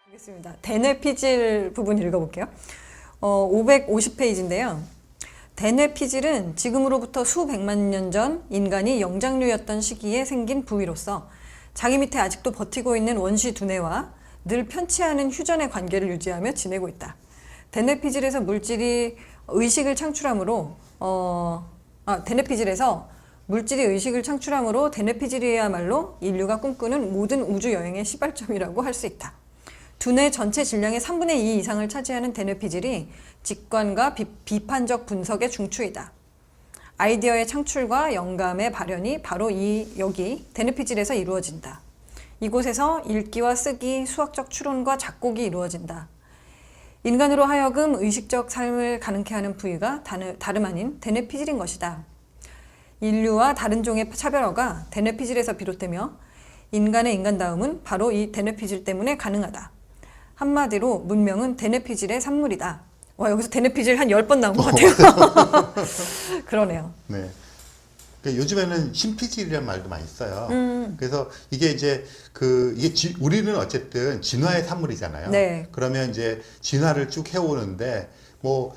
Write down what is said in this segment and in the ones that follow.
알겠습니다. 대뇌피질 부분 읽어볼게요. 550페이지인데요. 대뇌피질은 지금으로부터 수백만 년 전 인간이 영장류였던 시기에 생긴 부위로서 자기 밑에 아직도 버티고 있는 원시 두뇌와 늘 편치 않은 휴전의 관계를 유지하며 지내고 있다. 대뇌피질에서 물질이 의식을 창출하므로 대뇌피질에서 물질이 의식을 창출하므로 대뇌피질이야말로 인류가 꿈꾸는 모든 우주 여행의 시발점이라고 할 수 있다. 두뇌 전체 질량의 3분의 2 이상을 차지하는 대뇌피질이 직관과 비판적 분석의 중추이다. 아이디어의 창출과 영감의 발현이 바로 여기 대뇌피질에서 이루어진다. 이곳에서 읽기와 쓰기, 수학적 추론과 작곡이 이루어진다. 인간으로 하여금 의식적 삶을 가능케 하는 부위가 다름 아닌 대뇌피질인 것이다. 인류와 다른 종의 차별화가 대뇌피질에서 비롯되며 인간의 인간다움은 바로 이 대뇌피질 때문에 가능하다. 한마디로 문명은 대뇌피질의 산물이다. 와, 여기서 대뇌피질 한 10번 나온 것 같아요. 그러네요. 네. 그러니까 요즘에는 신피질이라는 말도 많이 써요. 그래서 이게 이제 우리는 어쨌든 진화의 산물이잖아요. 네. 그러면 이제 진화를 쭉 해오는데 뭐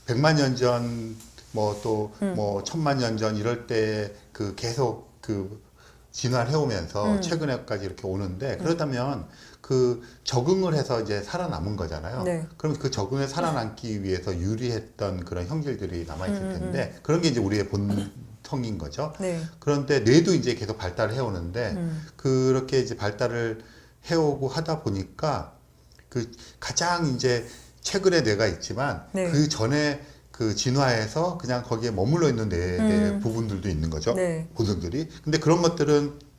100만 년 전, 뭐 또 뭐 1000만 년 전 이럴 때 계속 진화를 해오면서 최근에까지 이렇게 오는데 그렇다면 적응을 해서 이제 살아남은 거잖아요. 네. 그럼 그 적응에 살아남기 위해서 유리했던 그런 형질들이 남아있을 텐데 그런 게 이제 우리의 본성인 거죠. 네. 그런데 뇌도 이제 계속 발달을 해오는데 그렇게 이제 발달을 해오고 하다 보니까 가장 이제 최근에 뇌가 있지만 네. 그 전에 진화해서 그냥 거기에 머물러 있는 뇌 부분들도 있는 거죠. 네. 본성들이. 근데 그런 것들은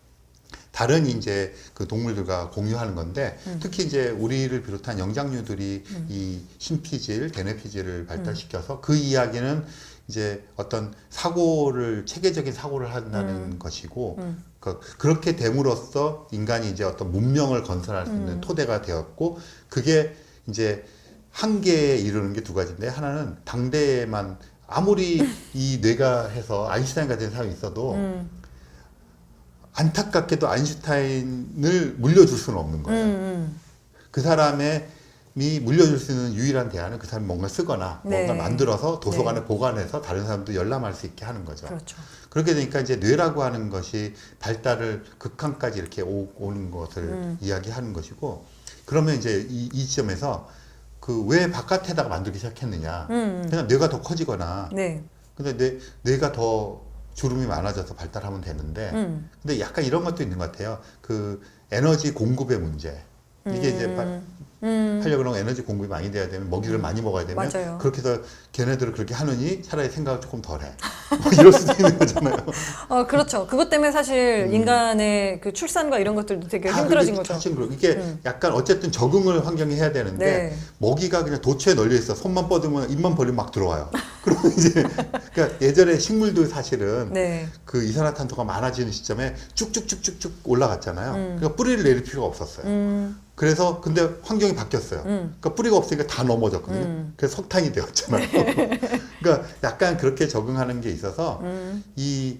다른 이제 동물들과 공유하는 건데 특히 이제 우리를 비롯한 영장류들이 이 신피질, 대뇌피질을 발달시켜서 그 이야기는 이제 어떤 체계적인 사고를 한다는 것이고 그렇게 됨으로써 인간이 이제 어떤 문명을 건설할 수 있는 토대가 되었고 그게 이제 한계에 이르는 게 두 가지인데 하나는 당대에만 아무리 이 뇌가 해서 아인슈타인 같은 사람이 있어도 안타깝게도 아인슈타인을 물려줄 수는 없는 거예요. 그 사람이 물려줄 수 있는 유일한 대안은 그 사람이 뭔가 쓰거나 네. 뭔가 만들어서 도서관에 네. 보관해서 다른 사람도 열람할 수 있게 하는 거죠. 그렇죠. 그렇게 되니까 이제 뇌라고 하는 것이 발달을 극한까지 이렇게 오는 것을 이야기하는 것이고 그러면 이제 이 지점에서 왜 바깥에다가 만들기 시작했느냐. 그냥 뇌가 더 커지거나 네. 근데 뇌가 더 주름이 많아져서 발달하면 되는데 근데 약간 이런 것도 있는 것 같아요. 에너지 공급의 문제. 이게 이제 하려고 그러면 에너지 공급이 많이 돼야 되면 먹이를 많이 먹어야 되면 맞아요. 그렇게 해서 걔네들을 그렇게 하느니 차라리 생각을 조금 덜해. 뭐 이럴 수도 있는 거잖아요. 그렇죠. 그것 때문에 사실 인간의 출산과 이런 것들도 되게 힘들어진 거죠. 사실 이게 약간 어쨌든 적응을 환경에 해야 되는데 네. 먹이가 그냥 도처에 널려 있어. 손만 뻗으면 입만 벌리면 막 들어와요. 그러면 이제 그러니까 예전에 식물도 사실은 네. 이산화탄소가 많아지는 시점에 쭉쭉쭉쭉쭉 올라갔잖아요. 그러니까 뿌리를 내릴 필요가 없었어요. 그래서 근데 환경이 바뀌었어요. 그러니까 뿌리가 없으니까 다 넘어졌거든요. 그래서 석탄이 되었잖아요. 그러니까 약간 그렇게 적응하는 게 있어서 이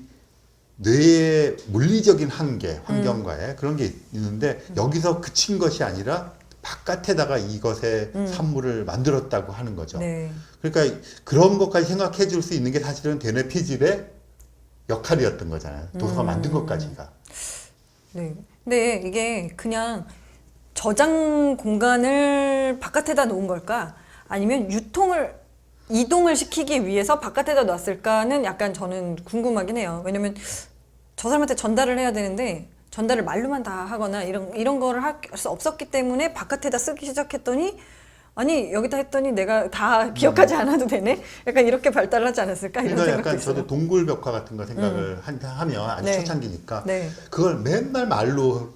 뇌의 물리적인 한계, 환경과의 그런 게 있는데 여기서 그친 것이 아니라 바깥에다가 이것의 산물을 만들었다고 하는 거죠. 네. 그러니까 그런 것까지 생각해 줄 수 있는 게 사실은 대뇌피질의 역할이었던 거잖아요. 도서가 만든 것까지가. 네. 근데 이게 그냥 저장 공간을 바깥에다 놓은 걸까? 아니면 이동을 시키기 위해서 바깥에다 놨을까는 약간 저는 궁금하긴 해요. 왜냐면 저 사람한테 전달을 해야 되는데 전달을 말로만 다 하거나 이런 거를 할 수 없었기 때문에 바깥에다 쓰기 시작했더니 아니 여기다 했더니 내가 다 기억하지 않아도 되네? 약간 이렇게 발달하지 않았을까? 이런 그러니까 생각도 약간 있어요. 저도 동굴벽화 같은 거 생각을 하면 아주 네. 초창기니까 네. 그걸 맨날 말로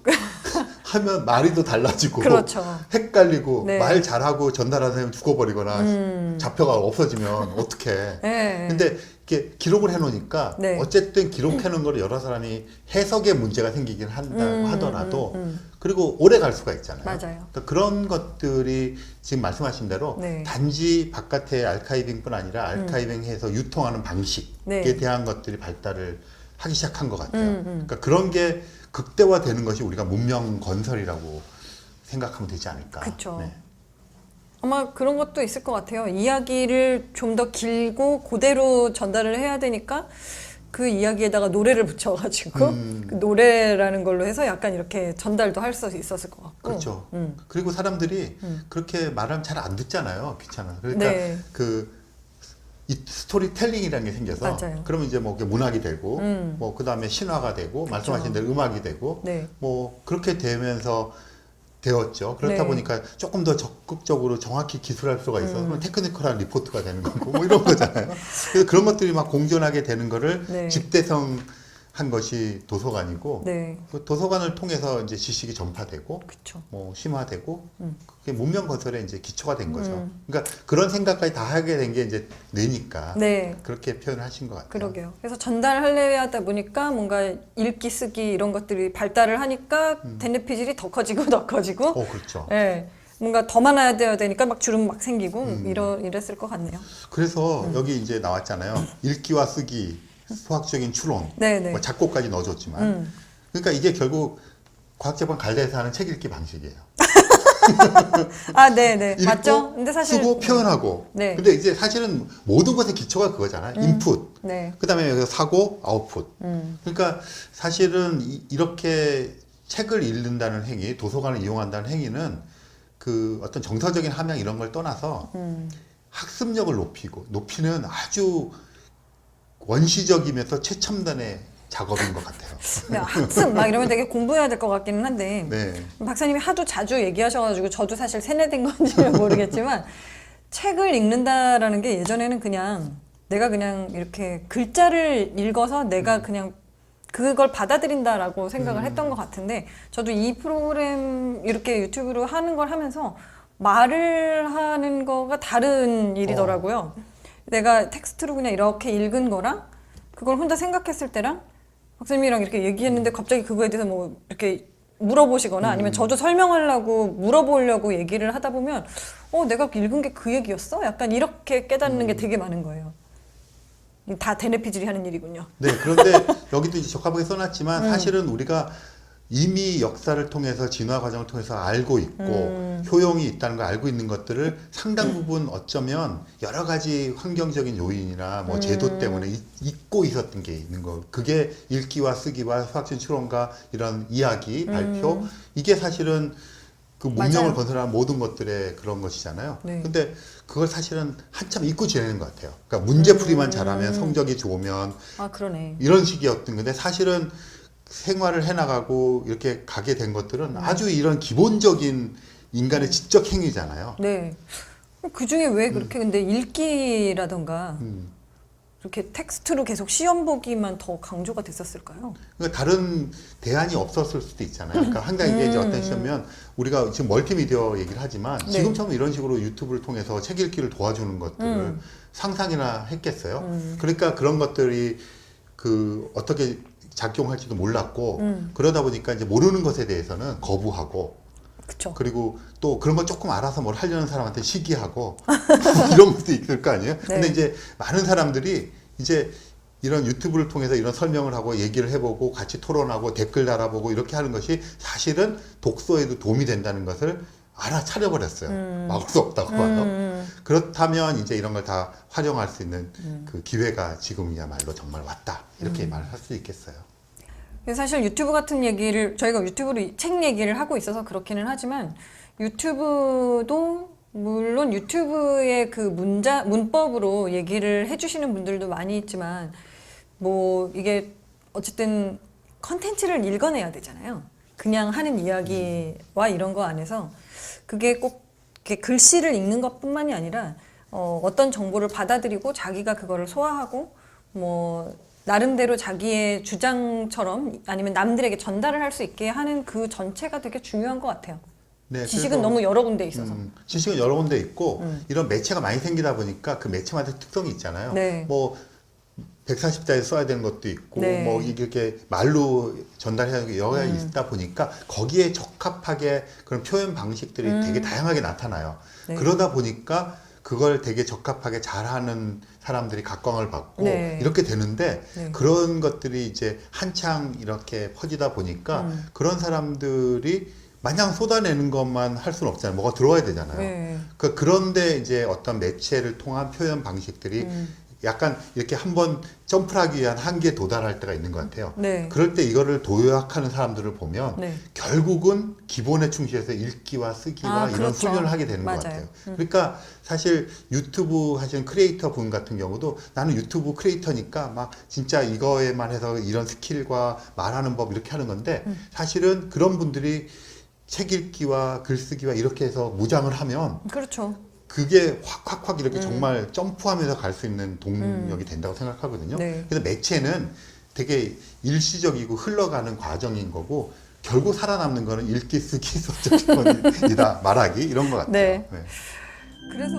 하면 말이 더 달라지고 그렇죠. 헷갈리고 네. 말 잘하고 전달하는 사람이 죽어버리거나 잡혀가 없어지면 어떡해. 네. 근데 이렇게 기록을 해놓으니까 네. 어쨌든 기록해놓은 거를 여러 사람이 해석에 문제가 생기긴 한다고 하더라도 그리고 오래 갈 수가 있잖아요. 맞아요. 그러니까 그런 것들이 지금 말씀하신 대로 네. 단지 바깥의 알카이빙뿐 아니라 알카이빙해서 유통하는 방식에 네. 대한 것들이 발달을 하기 시작한 것 같아요. 그러니까 그런 게 극대화되는 것이 우리가 문명 건설이라고 생각하면 되지 않을까. 그쵸. 네. 아마 그런 것도 있을 것 같아요. 이야기를 좀 더 길고 그대로 전달을 해야 되니까 그 이야기에다가 노래를 붙여가지고 그 노래라는 걸로 해서 약간 이렇게 전달도 할 수 있었을 것 같고. 그렇죠. 그리고 사람들이 그렇게 말하면 잘 안 듣잖아요. 귀찮아. 그러니까 네. 이 스토리텔링이라는 게 생겨서 맞아요. 그러면 이제 뭐 문학이 되고 뭐 그다음에 신화가 되고 말씀하신 대로 음악이 되고 네. 뭐 그렇게 되면서 되었죠. 그렇다 네. 보니까 조금 더 적극적으로 정확히 기술할 수가 있어서 그럼 테크니컬한 리포트가 되는 거고 뭐 이런 거잖아요. 그래서 그런 것들이 막 공존하게 되는 거를 네. 집대성한 것이 도서관이고 네. 그 도서관을 통해서 이제 지식이 전파되고 그쵸. 뭐 심화되고 그게 문명 건설의 이제 기초가 된 거죠. 그러니까 그런 생각까지 다 하게 된 게 이제 뇌니까 네. 그렇게 표현하신 것 같아요. 그러게요. 그래서 전달하려다 보니까 뭔가 읽기, 쓰기 이런 것들이 발달을 하니까 대뇌피질이 더 커지고 더 커지고 그렇죠. 예. 뭔가 더 많아야 되니까 막 주름 막 생기고 이랬을 것 같네요. 그래서 여기 이제 나왔잖아요. 읽기와 쓰기, 수학적인 추론, 네네. 뭐 작곡까지 넣어줬지만, 그러니까 이게 결국 과학자본 갈대에서 하는 책 읽기 방식이에요. 아, 네네. 읽고, 맞죠? 근데 사실 쓰고 표현하고. 네. 근데 이제 사실은 모든 것의 기초가 그거잖아요. 인풋. 네. 그다음에 여기서 사고, 아웃풋. 그러니까 사실은 이렇게 책을 읽는다는 행위, 도서관을 이용한다는 행위는 그 어떤 정서적인 함량 이런 걸 떠나서 학습력을 높이는 아주 원시적이면서 최첨단의 작업인 것 같아요. 네, 학습 막 이러면 되게 공부해야 될 것 같기는 한데 네. 박사님이 하도 자주 얘기하셔가지고 저도 사실 세뇌된 건지는 모르겠지만 책을 읽는다라는 게 예전에는 그냥 내가 그냥 이렇게 글자를 읽어서 내가 그냥 그걸 받아들인다라고 생각을 했던 것 같은데 저도 이 프로그램 이렇게 유튜브로 하는 걸 하면서 말을 하는 거가 다른 일이더라고요. 내가 텍스트로 그냥 이렇게 읽은 거랑 그걸 혼자 생각했을 때랑 박사님이랑 이렇게 얘기했는데 갑자기 그거에 대해서 뭐 이렇게 물어보시거나 아니면 저도 설명하려고 물어보려고 얘기를 하다 보면 내가 읽은 게 그 얘기였어? 약간 이렇게 깨닫는 게 되게 많은 거예요. 다 대뇌피질이 하는 일이군요. 네, 그런데 여기도 이제 적합하게 써놨지만 사실은 우리가 이미 역사를 통해서 진화 과정을 통해서 알고 있고 효용이 있다는 걸 알고 있는 것들을 상당 부분 어쩌면 여러 가지 환경적인 요인이나 뭐 제도 때문에 잊고 있었던 게 있는 거. 그게 읽기와 쓰기와 수학적 추론과 이런 이야기, 발표 이게 사실은 그 문명을 맞아요. 건설하는 모든 것들의 그런 것이잖아요. 네. 근데 그걸 사실은 한참 잊고 지내는 것 같아요. 그러니까 문제풀이만 잘하면 성적이 좋으면 아, 그러네. 이런 식이었던 건데 사실은 생활을 해나가고 이렇게 가게 된 것들은 아주 이런 기본적인 인간의 지적 행위잖아요. 네. 그 중에 왜 그렇게 근데 읽기라던가 이렇게 텍스트로 계속 시험 보기만 더 강조가 됐었을까요? 그러니까 다른 대안이 없었을 수도 있잖아요. 그러니까 항상 이게 이제 어떤 시점이면 우리가 지금 멀티미디어 얘기를 하지만 네. 지금처럼 이런 식으로 유튜브를 통해서 책 읽기를 도와주는 것들을 상상이나 했겠어요. 그러니까 그런 것들이 그 어떻게 작용할지도 몰랐고 그러다 보니까 이제 모르는 것에 대해서는 거부하고 그쵸. 그리고 또 그런 거 조금 알아서 뭘 하려는 사람한테 시기하고 이런 것도 있을 거 아니에요? 네. 근데 이제 많은 사람들이 이제 이런 유튜브를 통해서 이런 설명을 하고 얘기를 해보고 같이 토론하고 댓글 달아보고 이렇게 하는 것이 사실은 독서에도 도움이 된다는 것을 알아차려버렸어요. 막을 수 없다고 봐요. 그렇다면 이제 이런 걸 다 활용할 수 있는 그 기회가 지금이야말로 정말 왔다. 이렇게 말할 수 있겠어요. 사실 유튜브 같은 얘기를 저희가 유튜브로 책 얘기를 하고 있어서 그렇기는 하지만 유튜브도 물론 유튜브의 그 문법으로 얘기를 해주시는 분들도 많이 있지만 뭐 이게 어쨌든 컨텐츠를 읽어내야 되잖아요. 그냥 하는 이야기와 이런 거 안에서 그게 꼭 이렇게 글씨를 읽는 것뿐만이 아니라 어떤 정보를 받아들이고 자기가 그거를 소화하고 뭐 나름대로 자기의 주장처럼 아니면 남들에게 전달을 할 수 있게 하는 그 전체가 되게 중요한 것 같아요. 네, 지식은 그래서, 너무 여러 군데 있어서. 지식은 여러 군데 있고 이런 매체가 많이 생기다 보니까 그 매체마다 특성이 있잖아요. 네. 뭐 140자에 써야 되는 것도 있고 네. 뭐 이렇게 말로 전달해야 하는 게 여러 가지 있다 보니까 거기에 적합하게 그런 표현 방식들이 되게 다양하게 나타나요. 네. 그러다 보니까 그걸 되게 적합하게 잘하는 사람들이 각광을 받고 네. 이렇게 되는데 네. 그런 것들이 이제 한창 이렇게 퍼지다 보니까 그런 사람들이 마냥 쏟아내는 것만 할 수는 없잖아요. 뭐가 들어와야 되잖아요. 네. 그런데 이제 어떤 매체를 통한 표현 방식들이 약간 이렇게 한번 점프를 하기 위한 한계에 도달할 때가 있는 것 같아요. 네. 그럴 때 이거를 도약하는 사람들을 보면 네. 결국은 기본에 충실해서 읽기와 쓰기와 이런 그렇죠. 훈련을 하게 되는 것 맞아요. 같아요. 그러니까 사실 유튜브 하시는 크리에이터 분 같은 경우도 나는 유튜브 크리에이터니까 막 진짜 이거에만 해서 이런 스킬과 말하는 법 이렇게 하는 건데 사실은 그런 분들이 책 읽기와 글쓰기와 이렇게 해서 무장을 하면 그렇죠. 그게 확 이렇게 정말 점프하면서 갈 수 있는 동력이 된다고 생각하거든요. 네. 그래서 매체는 되게 일시적이고 흘러가는 과정인 거고 결국 살아남는 거는 읽기, 쓰기, 소적이다 말하기 이런 것 같아요. 네. 네. 그래서